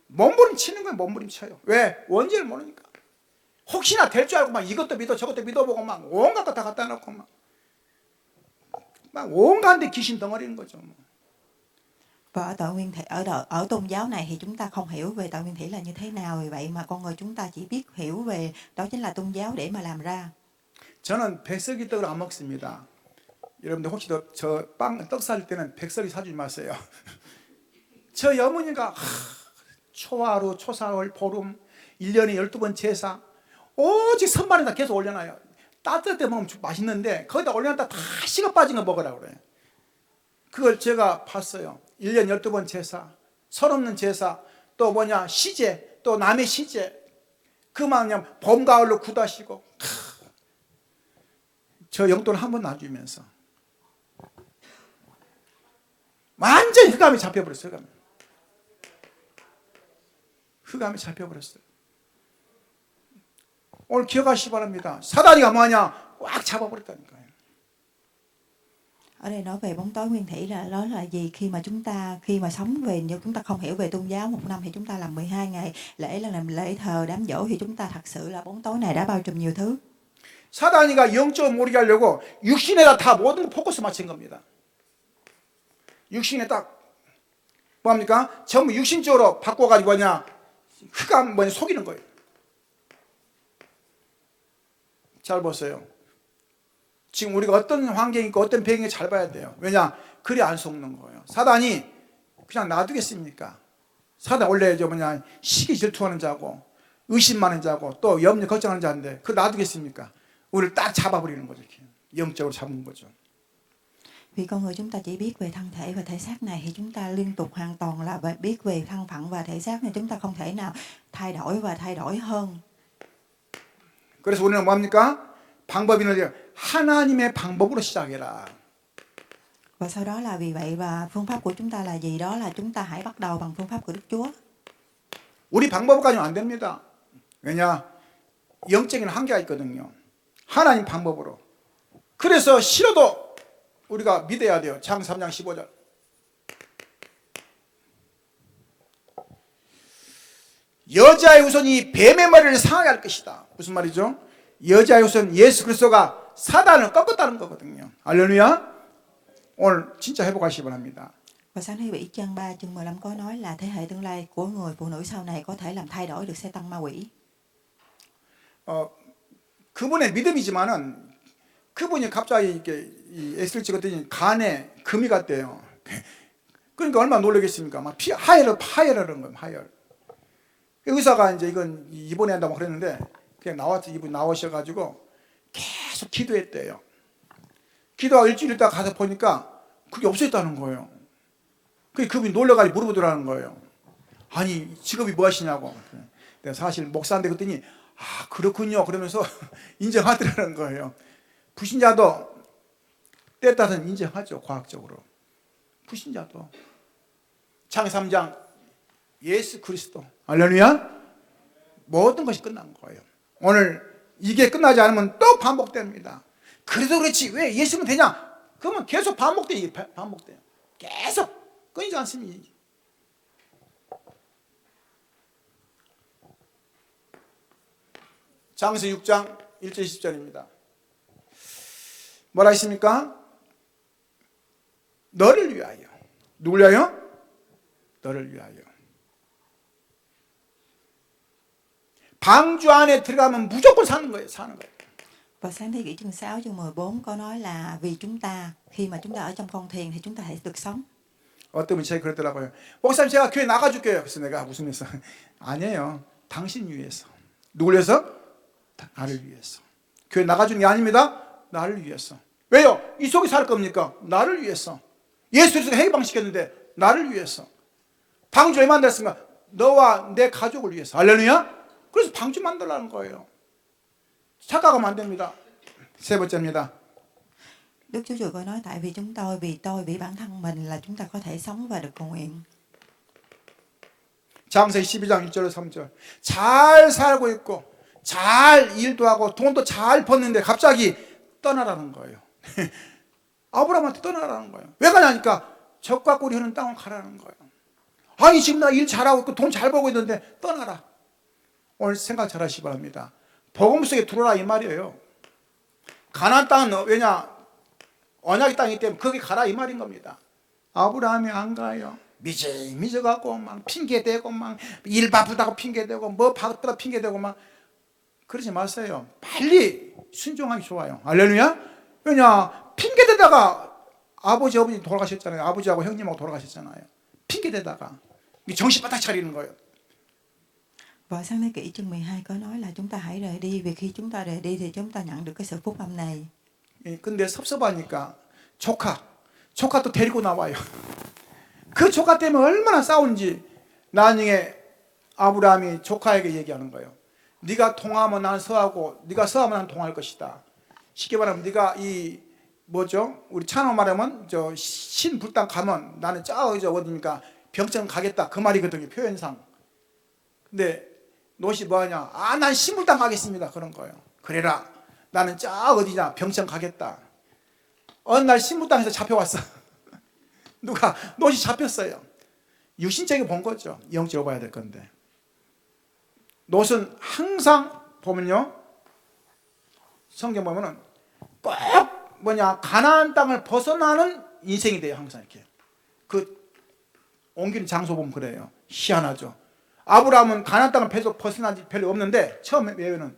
몸부림치는 거예요. 몸부림쳐요. 왜? 원죄를 모르니까. 혹시나 될 줄 알고 막 이것도 믿어 저것도 믿어보고 막 온갖 거 다 갖다 놓고 막 온갖 데 귀신 덩어리는 거죠. Và ở tội nguyên thủy, ở tôn giáo này thì chúng ta không hiểu về tội nguyên thủy là như thế nào, vì vậy mà con người chúng ta chỉ biết hiểu về đó chính là tôn giáo để mà làm ra. 저는 백설기 떡을 안 먹습니다. 여러분들 혹시 떡 살 때는 백설기 사주지 마세요. 저희 어머니가 초하루, 초사월, 보름, 1년에 12번 제사 오직 선반에다 계속 올려놔요. 따뜻할 때 먹으면 맛있는데 거기다 올려놨다 다 식어 빠진 거 먹으라고 그래요. 그걸 제가 봤어요. 1년 12번 제사, 설없는 제사, 또 뭐냐 시제, 또 남의 시제, 그만 그냥 봄 가을로 굳으시고 저 용돈을 한 번 놔주면서 완전히 흑암이 잡혀버렸어요. 흑암이 잡혀버렸어요. 오늘 기억하시기 바랍니다. 사단이가 뭐냐 꽉 잡아버렸다니까요. Ở đây nói về bóng tối nguyên thủy là đó là gì? Khi mà sống về, nếu chúng ta không hiểu về tôn giáo, một năm thì chúng ta làm 12 ngày lễ, là làm lễ thờ đám giỗ, thì chúng ta thật sự là bóng tối này đã bao trùm nhiều thứ. 사단이가 영적으로 모르게 하려고 육신에다 다 모든 거 포커스 맞춘 겁니다. 육신에 딱 뭡니까? 전부 육신적으로 바꿔가지고 뭐냐 흑암 뭐냐 속이는 거예요. 잘 보세요. 지금 우리가 어떤 환경이 있고 어떤 배경이 잘 봐야 돼요. 왜냐? 그리 안 속는 거예요. 사단이 그냥 놔두겠습니까? 사단 원래 저 뭐냐 시기 질투하는 자고 의심 많은 자고 또 염려 걱정하는 자인데 그 놔두겠습니까? 우리를 딱 잡아버리는 거죠. 이렇게. 영적으로 잡는 거죠. Vì con người chúng ta chỉ biết về thân thể và thể xác này, thì chúng ta liên tục hoàn toàn là biết về thân phận và thể xác này, chúng ta không thể nào thay đổi và thay đổi hơn. 그래서 우리는 뭡니까? 방법이 있는데 하나님의 방법으로 시작해라. Và sau đó là vì vậy, và phương pháp của chúng ta là gì? Đó là chúng ta hãy bắt đầu bằng phương pháp của Đức Chúa. 우리 방법으로 가지고 안 됩니다. 왜냐? 영적인 한계가 있거든요. 하나님 방법으로. 그래서 싫어도 우리가 믿어야 돼요. 장 3장 15절. 여자의 후손이 뱀의 머리를 상하게 할 것이다. 무슨 말이죠? 여자의 후손 예수 그리스도가 사단을 꺾었다는 거거든요. 할렐루야. 오늘 진짜 회복하시기 바랍니다. Và sáng thế kỷ chương 3 chương 15 có nói là thế hệ tương lai của người phụ nữ sau này có thể làm thay đổi được Satan ma quỷ. 그분의 믿음이지만은 그분이 갑자기 이렇게 엑스를 찍었더니 간에 금이 갔대요. 그러니까 얼마나 놀라겠습니까? 막 하혈하는 거예요. 하혈. 의사가 이제 이건 입원해야 한다고 그랬는데 그냥 이분 나오셔가지고 계속 기도했대요. 기도하고 일주일 있다가 가서 보니까 그게 없어졌다는 거예요. 그분이 놀라가지고 물어보더라는 거예요. 아니 직업이 뭐 하시냐고. 내가 사실 목사인데 그랬더니 아 그렇군요. 그러면서 인정하더라는 거예요. 불신자도 때에 따라서는 인정하죠. 과학적으로. 불신자도. 장 3장 예수 그리스도. 할렐루야. 모든 것이 끝난 거예요. 오늘 이게 끝나지 않으면 또 반복됩니다. 그래도 그렇지 왜 예수는 되냐? 그러면 계속 반복돼요. 계속 끊이지 않습니다. 장서 6장 1절 10절입니다. 뭐라 했습니까? 너를 위하여. 누굴 위하여? 너를 위하여. 방주 안에 들어가면 무조건 사는 거예요. Và sáng thế kỷ chương 6 chương 14 có nói là vì chúng ta, khi mà chúng ta ở trong con thuyền thì chúng ta hãy được sống. 어떤 분이 제가 그랬더라고요. 목사님 제가 교회 나가줄게요. 그래서 내가 웃으면서 아니에요. 당신 위해서. 누굴 위해서? 나를 위해서. 교회 나가주는 게 아닙니다. 나를 위해서. 왜요? 이 속에 살 겁니까? 나를 위해서. 예수 그리스도가 해방시켰는데 나를 위해서. 방주 왜 만들었습니까? 너와 내 가족을 위해서. 할렐루야. 그래서 방주 만들라는 거예요. 착각하면 안 됩니다. 세 번째입니다. Đức Chúa Trời có nói tại vì tôi, vì bản thân mình là chúng ta có thể sống và được cầu nguyện. 장세기 12장 1절로 3절. 잘 살고 있고 잘 일도 하고 돈도 잘 버는데 갑자기 떠나라는 거예요. 아브라함한테 떠나라는 거예요. 왜 가냐니까 적과 꿀이 흐르는 땅을 가라는 거예요. 아니 지금 나 일 잘하고 있고 돈 잘 벌고 있는데 떠나라. 오늘 생각 잘 하시기 바랍니다. 복음 속에 들어라 이 말이에요. 가나안 땅은 왜냐? 언약의 땅이기 때문에 거기 가라 이 말인 겁니다. 아브라함이 안 가요. 미적미적하고 막 핑계대고 막 일 바쁘다고 핑계대고 뭐 바쁘다 핑계대고 막 그러지 마세요. 빨리 순종하기 좋아요. 할렐루야. 왜냐? 핑계대다가 아버지 어머니 돌아가셨잖아요. 아버지하고 형님하고 돌아가셨잖아요. 핑계대다가 정신 바짝 차리는 거예요. Và sáng thế kỷ chương 12 có nói là chúng ta hãy rời đi, vì khi chúng ta rời đi thì chúng ta nhận được cái sự phúc âm này. 근데 섭섭하니까 조카 또 데리고 나와요. 그 조카 때문에 얼마나 싸우는지 나중에 아브라함이 조카에게 얘기하는 거예요. 네가 통하면 나는 서하고 네가 서하면 나는 통할 것이다. 쉽게 말하면 네가 이 뭐죠? 우리 찬호 말하면 저 신불당 가면 나는 저 어디니까 병정 가겠다 그 말이거든요, 표현상. 근데 롯이 뭐하냐? 난 신불당 가겠습니다. 그런 거예요. 그래라. 나는 저 어디냐 병정 가겠다. 어느 날 신불당에서 잡혀왔어. 누가? 롯이 잡혔어요. 육신적인 본 거죠. 영적으로 봐야 될 건데. 롯은 항상 보면요, 성경 보면은 꼭 가나안 땅을 벗어나는 인생이 돼요. 항상 이렇게 그 옮기는 장소 보면 그래요. 희한하죠. 아브라함은 가나안 땅을 벗어난 지 별로 없는데 처음에 외에는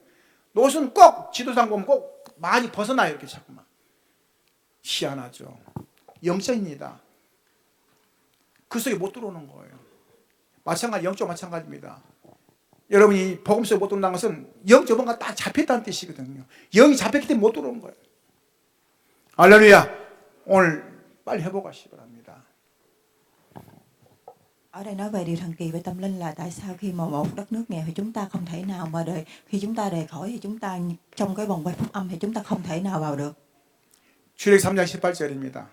롯은 꼭 지도상 보면 꼭 많이 벗어나요. 이렇게 자꾸만. 희한하죠. 영적입니다. 그 속에 못 들어오는 거예요. 마찬가지, 영적 마찬가지입니다. 여러분이 복음 속에 못 들어온다는 것은 영적 뭔가 딱 잡혔다는 뜻이거든요. 영이 잡혔기 때문에 못 들어오는 거예요. 할렐루야. 오늘 빨리 회복하시기 바랍니다. Ở đây nói về điều thần kỳ về tâm linh là tại sao khi mà một đất nước nghèo thì chúng ta không thể nào mà khi chúng ta rời khỏi thì chúng ta trong cái vòng quay phúc âm thì chúng ta không thể nào vào được. 출애굽 3장 18절입니다.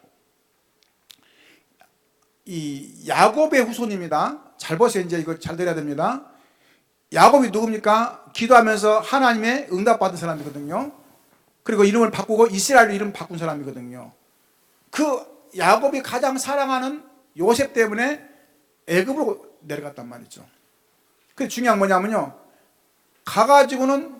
이 야곱의 후손입니다. 잘 보세요. 이제 이거 잘 들어야 됩니다. 야곱이 누굽니까? 기도하면서 하나님의 응답받은 사람이거든요. 그리고 이름을 바꾸고 이스라엘로 이름 바꾼 사람이거든요. 그 야곱이 가장 사랑하는 요셉 때문에 애굽으로 내려갔단 말이죠. 그 중요한 뭐냐면요, 가가지고는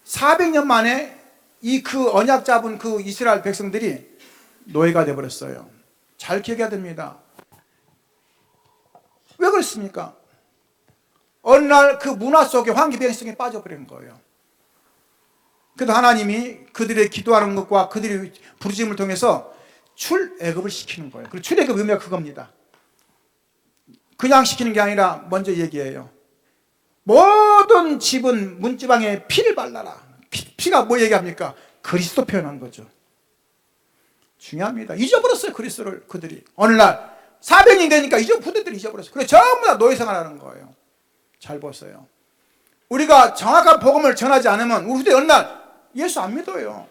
400년 만에 이 그 언약 잡은 그 이스라엘 백성들이 노예가 되어버렸어요. 잘 기억해야 됩니다. 왜 그렇습니까? 어느 날 그 문화 속에 환기병성에 빠져버린 거예요. 그래도 하나님이 그들의 기도하는 것과 그들의 부르심을 통해서 출애굽을 시키는 거예요. 그리고 출애굽 의미가 그겁니다. 그냥 시키는 게 아니라 먼저 얘기해요. 모든 집은 문지방에 피를 발라라. 피가 뭐 얘기합니까? 그리스도 표현한 거죠. 중요합니다. 잊어버렸어요. 그리스도를 그들이. 어느 날 400년 되니까 부대들이 잊어버렸어요. 그래서 전부 다 노예생활하는 거예요. 잘 보세요. 우리가 정확한 복음을 전하지 않으면 우리 후대 어느 날 예수 안 믿어요.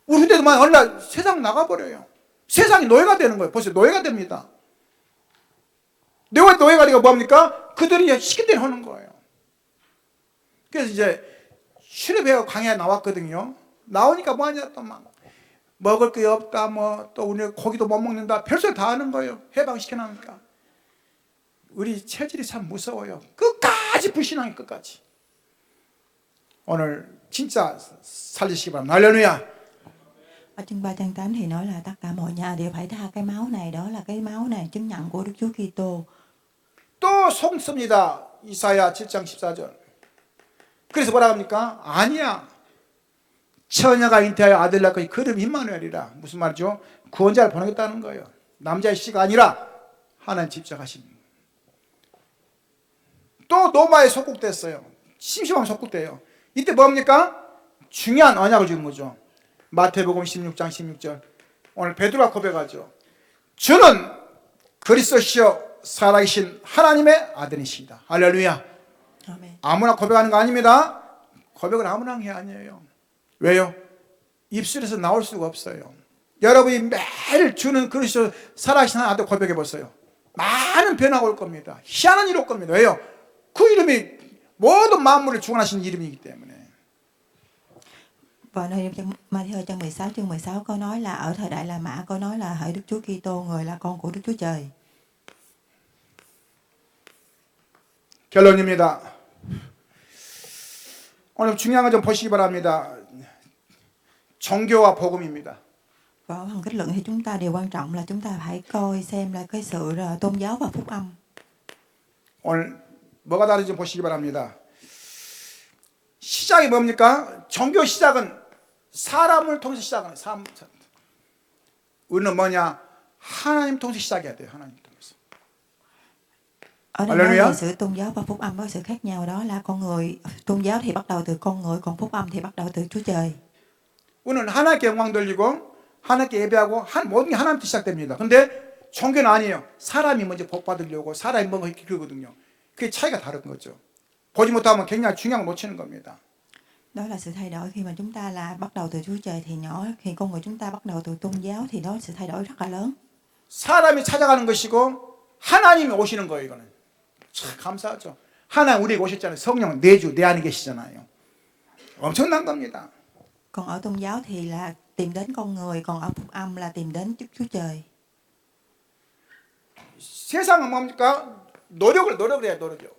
우리 후대도 어느 날 세상 나가버려요. 세상이 노예가 되는 거예요. 보세요. 노예가 됩니다. 노예가 되가 뭡니까? 그들이 시킨 대로 하는 거예요. 그래서 이제 출애굽 강의에 나왔거든요. 나오니까 뭐하냐, 또 막 먹을 게 없다, 뭐 또 우리 고기도 못 먹는다, 별소리 다 하는 거예요. 해방시켜놓으니까. 우리 체질이 참 무서워요. 끝까지 불신앙이 끝까지. 오늘 진짜 살리시기 바랍니다. 할렐루야. Ở chương 3 trang 8 thì nói là tất cả mọi nhà đều phải tha cái máu này, đó là cái máu này chứng nhận của Đức Chúa Kitô. 또 속습니다. 이사야 7장 14절. 그래서 뭐라 합니까? 아니야. 처녀가 잉태하여 아들 낳고 그름 임마누엘이라. 무슨 말이죠? 구원자를 보내겠다는 거예요. 남자의 씨가 아니라 하나님 직접 하신. 또 노마에 속국됐어요. 심심하면 속국돼요. 이때 뭡니까? 중요한 언약을 주는 거죠. 마태복음 16장 16절. 오늘 베드로가 고백하죠. 주는 그리스도시요 살아계신 하나님의 아들이시다. 할렐루야. Amen. 아무나 고백하는 거 아닙니다. 고백을 아무나 하는 게 아니에요. 왜요? 입술에서 나올 수가 없어요. 여러분이 매일 주는 그리스도 살아계신 하나님 아들 고백해 보세요. 많은 변화가 올 겁니다. 희한한 일이 올 겁니다. 왜요? 그 이름이 모든 만물을 주관하시는 이름이기 때문에. Và nơi trong Matthew chương 16 chương 16 có nói là ở thời đại La Mã có nói là hỡi Đức Chúa Kitô, người là con của Đức Chúa Trời. 결론입니다. 오늘 중요한 거 좀 보시기 바랍니다. 종교와 복음입니다. Và ở phần kết luận thì chúng ta điều quan trọng là chúng ta phải coi xem là cái sự tôn giáo và phúc âm. 오늘 뭐가 다른지 보시기 바랍니다. 시작이 뭡니까? 종교 시작은 사람을 통해서 시작하는 사람. 우리는 뭐냐? 하나님 통해서 시작해야 돼요. 하나님 통해서. Ở đây nói 할렐루야. về sự tôn giáo và phúc âm có sự khác nhau, đó là con người tôn giáo thì bắt đầu từ con người, còn phúc âm thì bắt đầu từ Chúa Trời. 오늘 하나님께 영광 돌리고 하나님께 예배하고 모든 게 하나님부터 시작됩니다. 근데 종교는 아니에요. 사람이 먼저 복 받으려고 사람이 뭔가 이렇게 그러거든요. 그게 차이가 다른 거죠. 보지 못하면 굉장히 중요한 걸 놓치는 겁니다. Đó là sự thay đổi khi mà chúng ta là bắt đầu từ Chúa Trời thì nhỏ, khi con người chúng ta bắt đầu từ tôn giáo thì đó là sự thay đổi rất là lớn. 사람이 찾아가는 것이고 하나님이 오시는 거예요. 이거는 참 감사하죠. 하나님 우리에게 오셨잖아요. 성령 내주 내 안에 계시잖아요. 엄청난 겁니다. Còn ở tôn giáo thì là tìm đến con người, còn ở phúc âm là tìm đến Chúa Trời. 세상은 뭡니까? 노력을 해야 노력이요.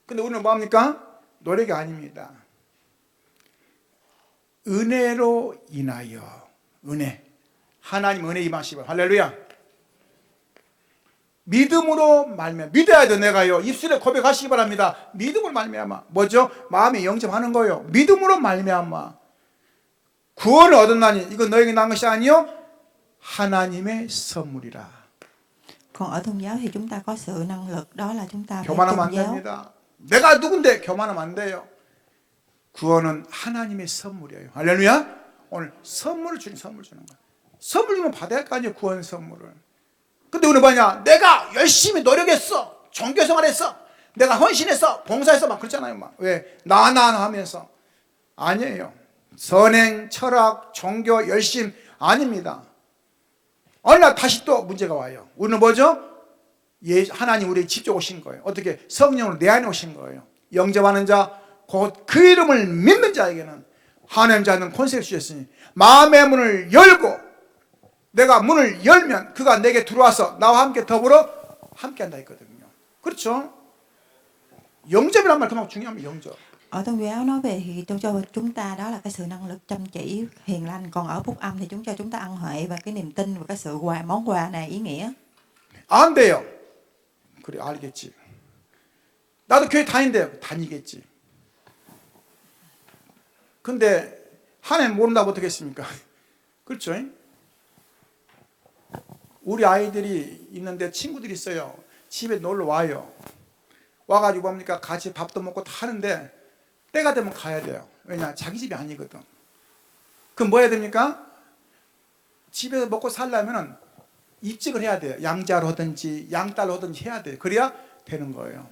근데 우리는 뭡니까? 노력이 아닙니다. 은혜로 인하여 은혜. 하나님 은혜 임하시고 할렐루야. 믿음으로 말미암아 믿어야 돼. 내가요 입술에 고백하시기 바랍니다. 믿음으로 말미암아 뭐죠? 마음에 영접하는 거예요. 믿음으로 말미암아 구원을 얻었나니 이거 너에게 난 것이 아니요 하나님의 선물이라. Còn ở tôn giáo thì chúng ta có sự năng lực, đó là chúng ta phải 교만하면 안 tôn giáo. 됩니다. 내가 누군데 교만하면 안 돼요. 구원은 하나님의 선물이에요. 할렐루야. 오늘 선물을 주는 거야. 선물 주면 받아야 할 거 아니에요. 구원 선물을. 근데 우리는 뭐냐? 내가 열심히 노력했어. 종교생활했어. 내가 헌신했어. 봉사했어. 막 그렇잖아요. 막. 왜? 나 하면서. 아니에요. 선행, 철학, 종교, 열심 아닙니다. 어느 날 다시 또 문제가 와요. 우리는 뭐죠? 하나님 우리에게 직접 오신 거예요. 어떻게? 성령으로 내 안에 오신 거예요. 영접하는 자, 곧 그 이름을 믿는 자에게는 하나님 자는 권세를 주셨으니 마음의 문을 열고 내가 문을 열면 그가 내게 들어와서 나와 함께 더불어 함께 한다 했거든요. 그렇죠? 영접이란 말 그만큼 중요합니다. 영접. Ở tôn giáo nói về thì cho chúng ta đó là cái sự năng lực chăm chỉ, hiền lành. Còn ở phúc âm thì chúng ta ăn huệ và cái niềm tin và cái sự món quà này ý nghĩa. 안 돼요. 그래 알겠지. 나도 교회 다닌대요. 다니겠지. 근데 하나님 모른다고 어떻게 했습니까? 그렇죠? 우리 아이들이 있는데 친구들이 있어요. 집에 놀러 와요. 와가지고 뭡니까? 같이 밥도 먹고 다 하는데 때가 되면 가야 돼요. 왜냐? 자기 집이 아니거든. 그럼 뭐 해야 됩니까? 집에서 먹고 살려면 입직을 해야 돼요. 양자로 하든지 양딸로 하든지 해야 돼요. 그래야 되는 거예요.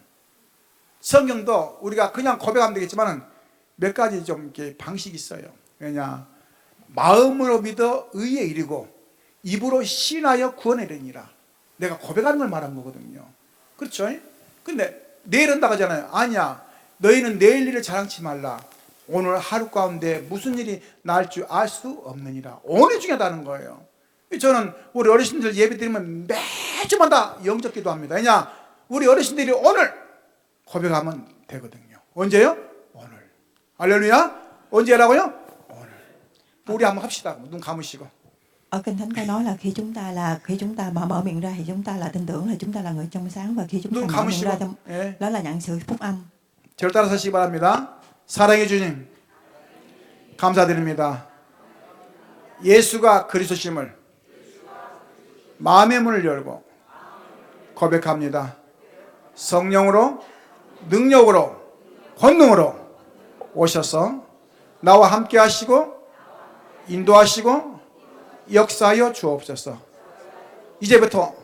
성경도 우리가 그냥 고백하면 되겠지만 몇 가지 좀 이렇게 방식이 있어요. 왜냐? 마음으로 믿어 의에 이르고 입으로 신하여 구원에 이르니라. 내가 고백하는 걸 말한 거거든요. 그렇죠? 근데 내일 한다고 하잖아요. 아니야. 너희는 내일 일을 자랑치 말라. 오늘 하루 가운데 무슨 일이 날 줄 알 수 없느니라. 오늘 중요하다는 거예요. 저는 우리 어르신들 예배 드리면 매주마다 영접 기도합니다. 왜냐? 우리 어르신들이 오늘 고백하면 되거든요. 언제요? 오늘. 할렐루야. 언제 하라고요? 오늘. 우리 한번 합시다. 눈 감으시고. Ở Kinh Thánh có nói là khi chúng ta mà mở miệng ra thì chúng ta là tin tưởng là chúng ta là người trong sáng, và khi chúng ta 눈 mở miệng ra 감으시고. 예. đó là nhận sự phúc âm. 저를 따라 서시기 바랍니다. 사랑해 주님, 감사드립니다. 예수가 그리스도심을 마음의 문을 열고 고백합니다. 성령으로, 능력으로, 권능으로 오셔서 나와 함께 하시고 인도하시고 역사하여 주옵소서. 이제부터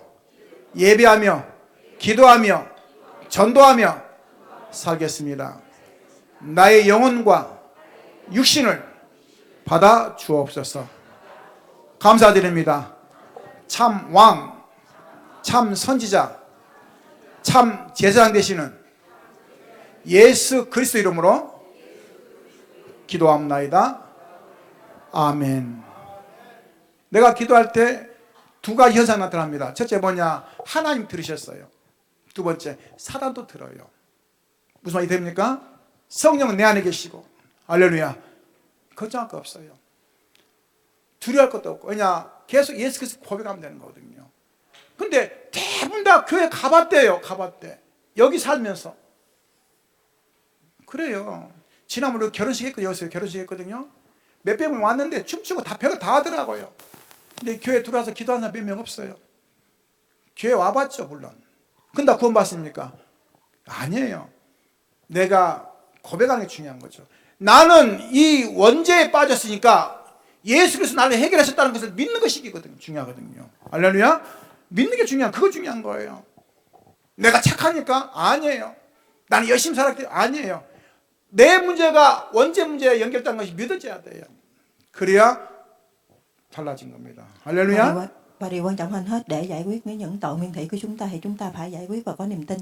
예배하며 기도하며 전도하며 살겠습니다. 나의 영혼과 육신을 받아 주옵소서. 감사드립니다. 참 왕, 참 선지자, 참 제사장 되시는 예수 그리스도 이름으로 기도합나이다. 아멘. 내가 기도할 때 두 가지 현상이 나타납니다. 첫째 뭐냐? 하나님 들으셨어요. 두 번째, 사단도 들어요. 무슨 말이 됩니까? 성령은 내 안에 계시고, 할렐루야. 걱정할 거 없어요. 두려워할 것도 없고. 왜냐? 계속 예수 그리스도 고백하면 되는 거거든요. 근데 대부분 다 교회 가봤대요. 가봤대. 여기 살면서. 그래요. 지난번에 결혼식 했거든요. 여기서 결혼식 했거든요. 몇백 명 왔는데 춤추고 다 별거 다 하더라고요. 근데 교회 들어와서 기도하는 사람 몇 명 없어요. 교회 와봤죠, 물론. 근데 구원받습니까? 아니에요. 내가 고백하는 게 중요한 거죠. 나는 이 원죄에 빠졌으니까 예수 그리스도 나를 해결하셨다는 것을 믿는 것이 중요하거든요. 할렐루야. 믿는 게 그거 중요한 거예요. 내가 착하니까? 아니에요. 나는 열심히 살았기 때문에? 아니에요. 내 문제가 원죄 문제에 연결된 것이 믿어져야 돼요. 그래야 달라진 겁니다. 할렐루야. Và điều quan trọng hơn hết, để giải quyết những tội miên thị của chúng ta thì chúng ta phải giải quyết và có niềm tin.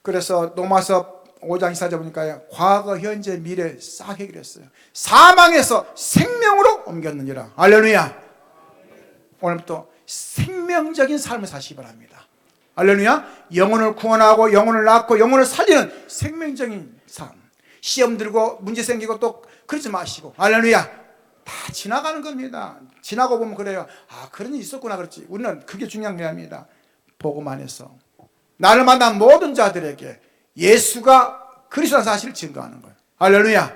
그래서 로마서 5장 24절 보니까 과거, 현재, 미래 싹 해결했어요. 사망에서 생명으로 옮겼느니라. 할렐루야. 오늘부터 생명적인 삶을 사시기 바랍니다. 할렐루야. 영혼을 구원하고 영혼을 낳고 영혼을 살리는 생명적인 삶. 시험 들고 문제 생기고 또 그러지 마시고. 할렐루야. 다 지나가는 겁니다. 지나고 보면 그래요. 아, 그런 일이 있었구나 그렇지. 우리는 그게 중요한 게 아닙니다. 복음 안에서 나를 만난 모든 자들에게 예수가 그리스도라는 사실을 증거하는 거예요. 할렐루야.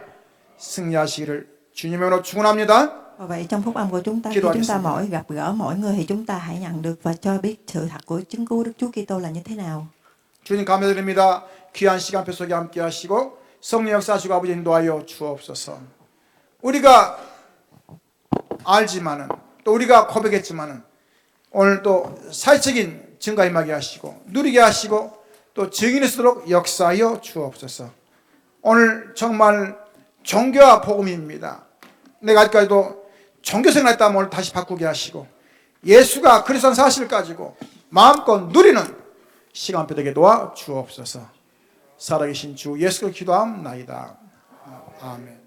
승리하시기를 주님의 이름으로 축원합니다. Và vậy trong phúc âm của chúng ta, khi chúng ta mỗi gặp gỡ mỗi người thì chúng ta hãy nhận được và cho biết sự thật của chứng cứu Đức Chúa Kitô là như thế nào. 주님 감사드립니다. 귀한 시간표 속에 함께 하시고 성령 역사하시고 아버지 인도하여 주옵소서. 우리가 알지만은 또 우리가 고백했지만은 오늘 또 사회적인 증거 임하게 하시고 누리게 하시고 또 증인이 쓰도록 역사하여 주옵소서. 오늘 정말 종교와 복음입니다. 내가 아직까지도 종교생활 했다면 오늘 다시 바꾸게 하시고 예수가 그리스도라는 사실을 가지고 마음껏 누리는 시간표 되게 도와 주옵소서. 살아계신 주 예수를 기도함나이다. 아멘.